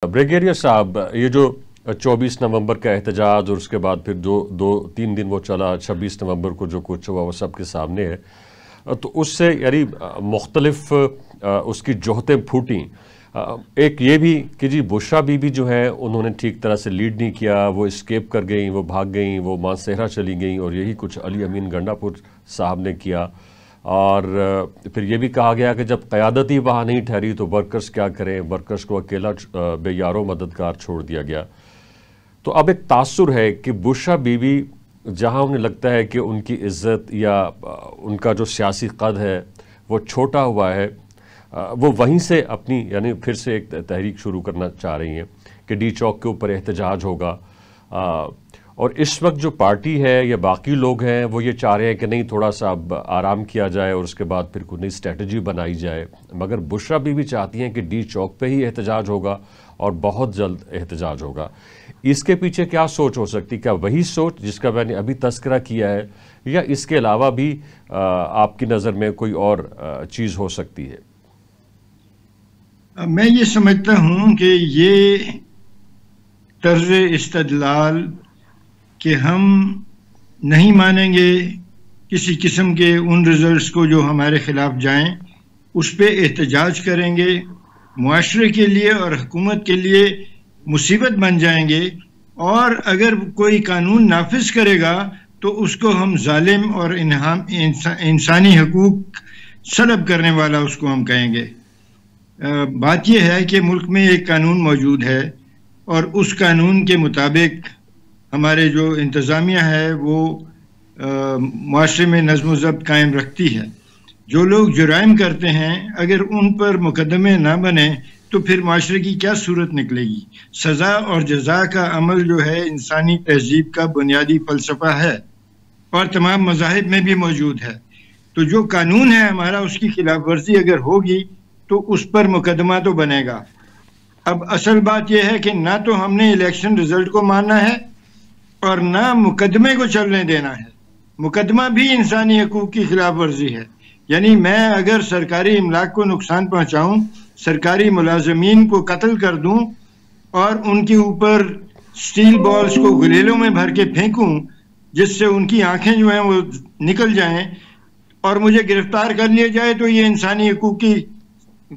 Brigadier साहब, ये जो 24 नवंबर का एहतजाज और उसके बाद फिर दो तीन दिन वो चला, 26 नवंबर को जो कुछ हुआ वो सबके सामने है, तो उससे यानी मुख्तलिफ उसकी जोहतें फूटी। एक ये भी कि जी बुशरा बीबी जो है उन्होंने ठीक तरह से लीड नहीं किया, वो एस्केप कर गई, वो भाग गई, वो मानसेहरा चली गई, और यही कुछ अली अमीन गंडापुर साहब ने किया। और फिर ये भी कहा गया कि जब क़यादत ही वहाँ नहीं ठहरी तो वर्कर्स क्या करें, वर्कर्स को अकेला बेयारो मददगार छोड़ दिया गया। तो अब एक तासुर है कि बुशरा बीबी जहाँ उन्हें लगता है कि उनकी इज़्ज़त या उनका जो सियासी कद है वो छोटा हुआ है, वो वहीं से अपनी यानी फिर से एक तहरीक शुरू करना चाह रही हैं कि डी चौक के ऊपर एहतजाज होगा। और इस वक्त जो पार्टी है या बाकी लोग हैं वो ये चाह रहे हैं कि नहीं, थोड़ा सा अब आराम किया जाए और उसके बाद फिर कोई नई स्ट्रेटजी बनाई जाए। मगर बुशरा भी चाहती हैं कि डी चौक पे ही एहतजाज होगा और बहुत जल्द एहतजाज होगा। इसके पीछे क्या सोच हो सकती, क्या वही सोच जिसका मैंने अभी तस्करा किया है, या इसके अलावा भी आपकी नज़र में कोई और चीज़ हो सकती है? मैं ये समझता हूँ कि ये तर्ज इस्तदलाल कि हम नहीं मानेंगे किसी किस्म के उन रिजल्ट्स को जो हमारे ख़िलाफ़ जाएं, उस पर एहतजाज करेंगे, मुआशरे के लिए और हुकूमत के लिए मुसीबत बन जाएंगे। और अगर कोई कानून नाफिज करेगा तो उसको हम जालिम और इंसानी हकूक़ सलब करने वाला उसको हम कहेंगे। बात यह है कि मुल्क में एक कानून मौजूद है और उस कानून के मुताबिक हमारे जो इंतज़ामिया है वो मुआशरे में नज़्म ज़ब्त कायम रखती है। जो लोग जुराइम करते हैं अगर उन पर मुकदमे ना बने तो फिर मुआशरे की क्या सूरत निकलेगी। सज़ा और जज़ा का अमल जो है इंसानी तहज़ीब का बुनियादी फ़लसफ़ा है और तमाम मज़ाहिब में भी मौजूद है। तो जो कानून है हमारा, उसकी खिलाफ वर्जी अगर होगी तो उस पर मुकदमा तो बनेगा। अब असल बात यह है कि ना तो हमने इलेक्शन रिजल्ट को मानना है और ना मुकदमे को चलने देना है। मुकदमा भी इंसानी हकूक़ की खिलाफ वर्जी है। यानी मैं अगर सरकारी इमलाक को नुकसान पहुँचाऊँ, सरकारी मुलाजमीन को कत्ल कर दूँ और उनके ऊपर स्टील बॉल्स को गुलेलों में भर के फेंकूँ जिससे उनकी आंखें जो हैं वो निकल जाएं और मुझे गिरफ्तार कर लिया जाए, तो ये इंसानी हकूक़ की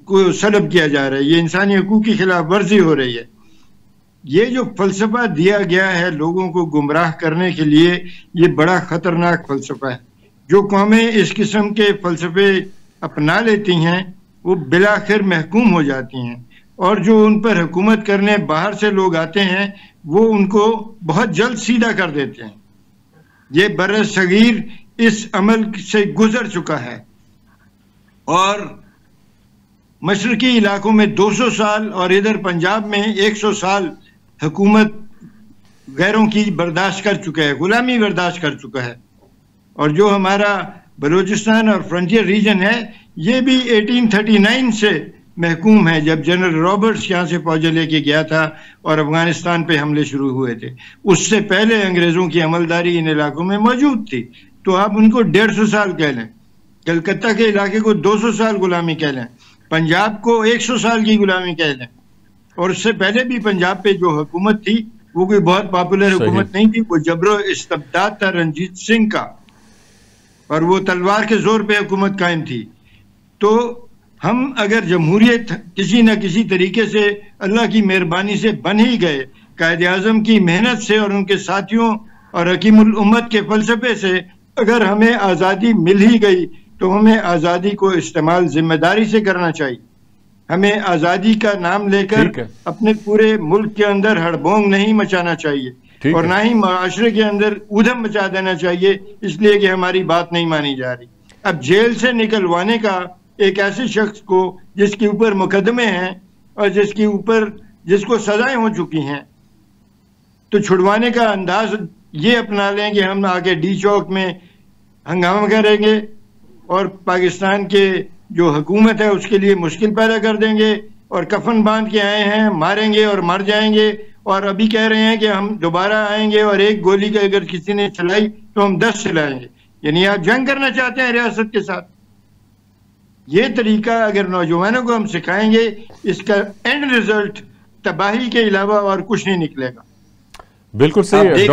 को सलब किया जा रहा है, ये इंसानी हकूक़ की खिलाफ वर्जी हो रही है। ये जो फ़लसफ़ा दिया गया है लोगों को गुमराह करने के लिए, ये बड़ा ख़तरनाक फ़लसफ़ा है। जो कौमें इस किस्म के फ़लसफ़े अपना लेती हैं वो बिलाखिर महकूम हो जाती हैं, और जो उन पर हुकूमत करने बाहर से लोग आते हैं वो उनको बहुत जल्द सीधा कर देते हैं। ये बर्र सगीर इस अमल से गुजर चुका है और मशरकी इलाकों में 200 साल और इधर पंजाब में 100 साल हुकूमत गैरों की बर्दाश्त कर चुका है, गुलामी बर्दाश्त कर चुका है। और जो हमारा बलूचिस्तान और फ्रंटियर रीजन है ये भी 1839 से महकूम है, जब जनरल रॉबर्ट्स यहाँ से फौजें लेके गया था और अफगानिस्तान पे हमले शुरू हुए थे। उससे पहले अंग्रेज़ों की अमलदारी इन इलाकों में मौजूद थी। तो आप उनको 150 साल कह लें, कलकत्ता के इलाके को 200 साल गुलामी कह लें, पंजाब को 100 साल की गुलामी कह लें। और उससे पहले भी पंजाब पे जो हुकूमत थी वो कोई बहुत पॉपुलर हुकूमत नहीं थी, वो जबरो इस्तबदाद था रंजीत सिंह का, और वो तलवार के जोर पे हुकूमत कायम थी। तो हम अगर जमहूरियत किसी न किसी तरीके से अल्लाह की मेहरबानी से बन ही गए, कायद आज़म की मेहनत से और उनके साथियों और हकीमुल उम्मत के फ़लसफ़े से अगर हमें आज़ादी मिल ही गई तो हमें आज़ादी को इस्तेमाल जिम्मेदारी से करना चाहिए। हमें आज़ादी का नाम लेकर अपने पूरे मुल्क के अंदर हड़बोंग नहीं मचाना चाहिए और ना ही माशरे के अंदर ऊधम मचा देना चाहिए इसलिए कि हमारी बात नहीं मानी जा रही। अब जेल से निकलवाने का एक ऐसे शख्स को जिसके ऊपर मुकदमे हैं और जिसको सजाएं हो चुकी हैं, तो छुड़वाने का अंदाज ये अपना लें कि हम आके डी चौक में हंगामा करेंगे और पाकिस्तान के जो हुकूमत है उसके लिए मुश्किल पैदा कर देंगे और कफन बांध के आए हैं, मारेंगे और मर जाएंगे। और अभी कह रहे हैं कि हम दोबारा आएंगे और एक गोली का अगर किसी ने चलाई तो हम 10 चलाएंगे। यानी आप जंग करना चाहते हैं रियासत के साथ। ये तरीका अगर नौजवानों को हम सिखाएंगे, इसका एंड रिजल्ट तबाही के अलावा और कुछ नहीं निकलेगा। बिल्कुल सही है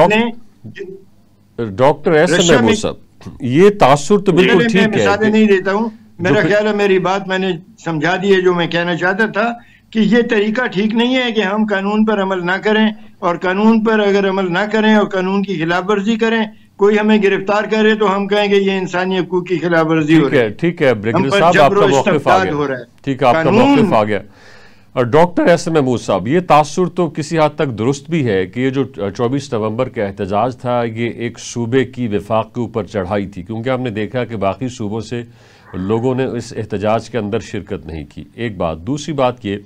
डॉक्टर एस एम महमूद साहब, ये तासुर तो बिल्कुल ठीक है। मिसालें नहीं देता हूँ, मेरा ख्याल है मेरी बात मैंने समझा दी है। जो मैं कहना चाहता था कि ये तरीका ठीक नहीं है कि हम कानून पर अमल ना करें, और कानून पर अगर अमल ना करें और कानून की खिलाफ वर्जी करें, कोई हमें गिरफ्तार करे तो हम कहेंगे ये इंसानी हकूक की खिलाफ वर्जी हो रही है। ठीक है ब्रिगेडियर साहब, आपका मौक़िफ़ आ गया। ठीक है, आपका मौक़िफ़ आ गया। और डॉक्टर एस एम महमूद साहब, ये तासुर तो किसी हद तक दुरुस्त भी है कि ये जो 24 नवंबर का एहतजाज था, ये एक सूबे की विफाक के ऊपर चढ़ाई थी, क्योंकि हमने देखा कि बाकी सूबों से लोगों ने इस एहतजाज के अंदर शिरकत नहीं की। एक बात। दूसरी बात ये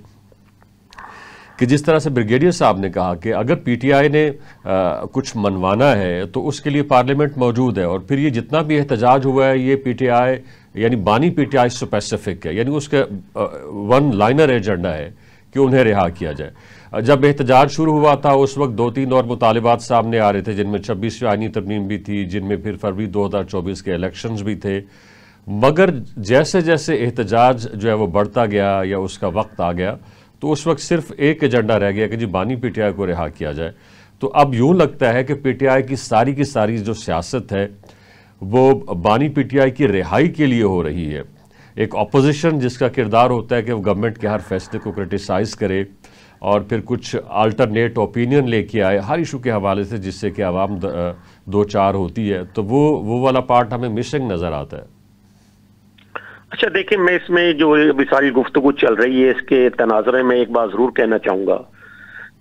कि जिस तरह से ब्रिगेडियर साहब ने कहा कि अगर पीटीआई ने कुछ मनवाना है तो उसके लिए पार्लियामेंट मौजूद है, और फिर ये जितना भी एहतजाज हुआ है ये पीटीआई यानी बानी पीटीआई स्पेसिफिक है, यानी उसका वन लाइनर एजेंडा है कि उन्हें रिहा किया जाए। जब एहतजाज शुरू हुआ था उस वक्त 2-3 और मुतालिबात सामने आ रहे थे, जिनमें 26वीं आईनी तरमीम भी थी, जिनमें फिर फरवरी 2024 के इलेक्शंस भी थे। मगर जैसे जैसे एहतजाज जो है वो बढ़ता गया या उसका वक्त आ गया, तो उस वक्त सिर्फ एक एजेंडा रह गया कि जी बानी पीटीआई को रिहा किया जाए। तो अब यूं लगता है कि पीटीआई की सारी जो सियासत है वो बानी पीटीआई की रिहाई के लिए हो रही है। एक अपोजिशन जिसका किरदार होता है कि वो गवर्नमेंट के हर फैसले को क्रिटिसाइज करे और फिर कुछ अल्टरनेट ओपिनियन लेके आए हर इशू के हवाले से, जिससे कि आवाम दो चार होती है, तो वो वाला पार्ट हमें मिसिंग नजर आता है। अच्छा देखिए, मैं इसमें जो अभी सारी गुफ्तगू चल रही है इसके तनाजरे में एक बात जरूर कहना चाहूंगा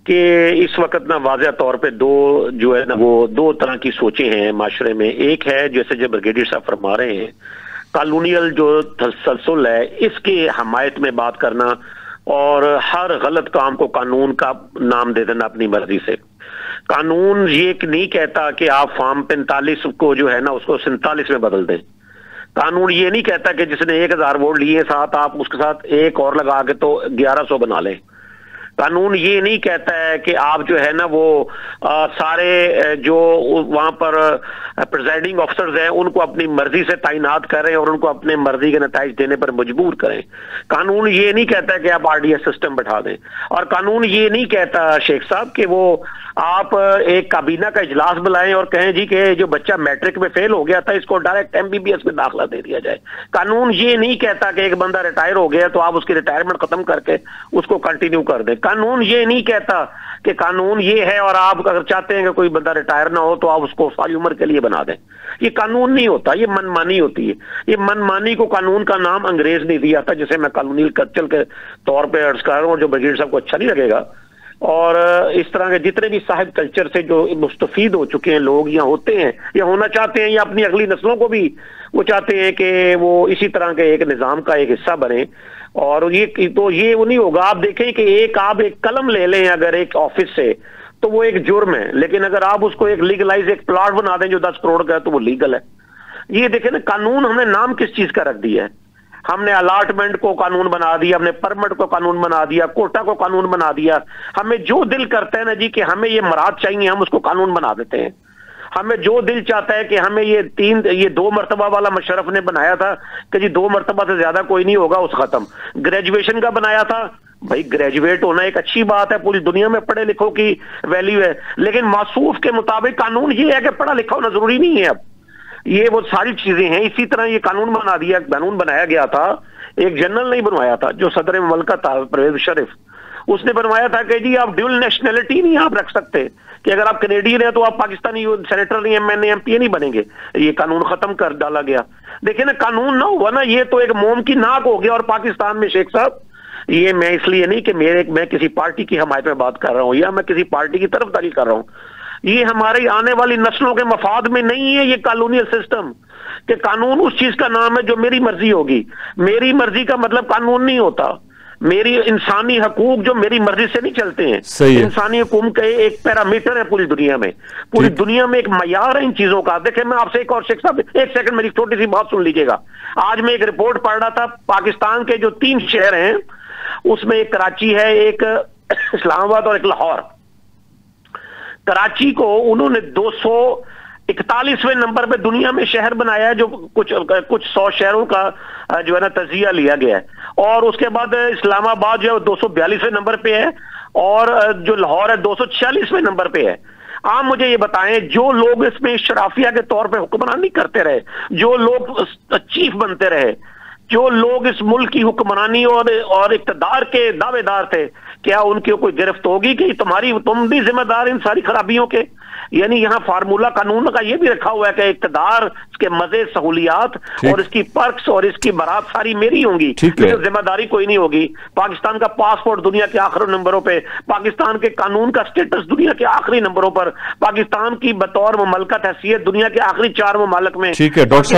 कि इस वक्त ना वाज़ेह तौर पे दो तरह की सोचें हैं माशरे में। एक है जैसे जो ब्रिगेडियर साहब फरमा रहे हैं, कॉलोनियल जो तसलसल है इसके हमायत में बात करना और हर गलत काम को कानून का नाम दे देना अपनी मर्जी से। कानून ये नहीं कहता कि आप फॉर्म 45 को जो है ना उसको 47 में बदल दें। कानून ये नहीं कहता कि जिसने 1000 वोट लिए साथ आप उसके साथ एक और लगा के तो 1100 बना लें। कानून ये नहीं कहता है कि आप जो है ना वो सारे जो वहां पर प्रिजाइडिंग ऑफिसर्स हैं उनको अपनी मर्जी से तैनात करें और उनको अपने मर्जी के नताइज देने पर मजबूर करें। कानून ये नहीं कहता कि आप आरडीएस सिस्टम बैठा दें, और कानून ये नहीं कहता शेख साहब कि वो आप एक काबीना का इजलास बुलाएं और कहें जी कि जो बच्चा मैट्रिक में फेल हो गया था इसको डायरेक्ट एमबीबीएस में दाखिला दे दिया जाए। कानून ये नहीं कहता कि एक बंदा रिटायर हो गया तो आप उसकी रिटायरमेंट खत्म करके उसको कंटिन्यू कर दें। कानून ये नहीं कहता कि कानून ये है और आप अगर चाहते हैं कि कोई बंदा रिटायर ना हो तो आप उसको सारी उम्र के लिए बना दें। ये कानून नहीं होता, ये मनमानी होती है। ये मनमानी को कानून का नाम अंग्रेज ने दिया था, जिसे मैं कॉलोनियल कल्चर के तौर पर अर्ज कर रहा हूँ और जो ब्रिगेडियर साहब को अच्छा नहीं लगेगा। और इस तरह के जितने भी साहिब कल्चर से जो मुस्तफीद हो चुके हैं लोग यहाँ होते हैं या होना चाहते हैं या अपनी अगली नस्लों को भी वो चाहते हैं कि वो इसी तरह के एक निज़ाम का एक हिस्सा बने। और ये वो नहीं होगा। आप देखें कि आप एक कलम ले लें अगर एक ऑफिस से तो वो एक जुर्म है, लेकिन अगर आप उसको एक लीगलाइज एक प्लॉट बना दें जो 10 करोड़ का है तो वो लीगल है। ये देखें ना, कानून हमने नाम किस चीज का रख दिया है। हमने अलाटमेंट को कानून बना दिया, हमने परमिट को कानून बना दिया, कोटा को कानून बना दिया। हमें जो दिल करता है ना जी कि हमें ये मराद चाहिए हम उसको कानून बना देते हैं। हमें जो दिल चाहता है कि हमें ये 2 मरतबा वाला मुशर्रफ ने बनाया था कि जी 2 मरतबा से ज्यादा कोई नहीं होगा उस खत्म। ग्रेजुएशन का बनाया था, भाई ग्रेजुएट होना एक अच्छी बात है, पूरी दुनिया में पढ़े लिखों की वैल्यू है, लेकिन मासूफ के मुताबिक कानून ये है कि पढ़ा लिखा होना जरूरी नहीं है। अब ये वो सारी चीजें हैं। इसी तरह ये कानून बनाया गया था, एक जनरल नहीं बनवाया था जो सदर मुल्क था परवेज मुशर्रफ, उसने बनवाया था कि जी आप ड्यूल नेशनैलिटी नहीं आप रख सकते कि अगर आप कैनेडियन है तो आप पाकिस्तानी सेनेटर नहीं, एमएनए एमपी नहीं बनेंगे। ये कानून खत्म कर डाला गया। देखिए ना, कानून ना हुआ ना, ये तो एक मोम की नाक हो गया। और पाकिस्तान में शेख साहब, ये मैं इसलिए नहीं कि मैं किसी पार्टी की हमायत में बात कर रहा हूं या मैं किसी पार्टी की तरफदारी कर रहा हूं, ये हमारी आने वाली नस्लों के मफाद में नहीं है। ये कॉलोनियल सिस्टम कि कानून उस चीज का नाम है जो मेरी मर्जी होगी। मेरी मर्जी का मतलब कानून नहीं होता। मेरी इंसानी हकूक जो मेरी मर्जी से नहीं चलते हैं। इंसानी हकूक का एक पैरामीटर है पूरी दुनिया में, पूरी दुनिया में एक मयार है इन चीजों का। देखिए मैं आपसे एक और शेख साहब एक सेकंड मेरी छोटी सी बात सुन लीजिएगा। आज मैं एक रिपोर्ट पढ़ रहा था, पाकिस्तान के जो 3 शहर हैं उसमें एक कराची है, एक इस्लामाबाद और एक लाहौर। कराची को उन्होंने 241वें नंबर पे दुनिया में शहर बनाया है, जो कुछ 100 शहरों का जो है ना तजिया लिया गया है। और उसके बाद इस्लामाबाद जो है 242वें नंबर पे है और जो लाहौर है 246वें नंबर पे है। आप मुझे ये बताएं, जो लोग इसमें शराफिया के तौर पे हुक्मरानी करते रहे, जो लोग चीफ बनते रहे, जो लोग इस मुल्क की हुक्मरानी और इक्तदार के दावेदार थे, क्या उनकी कोई गिरफ्त होगी कि तुम भी जिम्मेदार इन सारी खराबियों के? यानी यहाँ फार्मूला कानून का ये भी रखा हुआ है कि इक्तदार, इसके मजे, सहूलियात और इसकी पर्क्स और इसकी बरात सारी मेरी होंगी, लेकिन जिम्मेदारी कोई नहीं होगी। पाकिस्तान का पासपोर्ट दुनिया के आखिरी नंबरों पे, पाकिस्तान के कानून का स्टेटस दुनिया के आखिरी नंबरों पर, पाकिस्तान की बतौर मुमलकत हैसियत दुनिया के आखिरी 4 ममालिक में। ठीक है डॉक्टर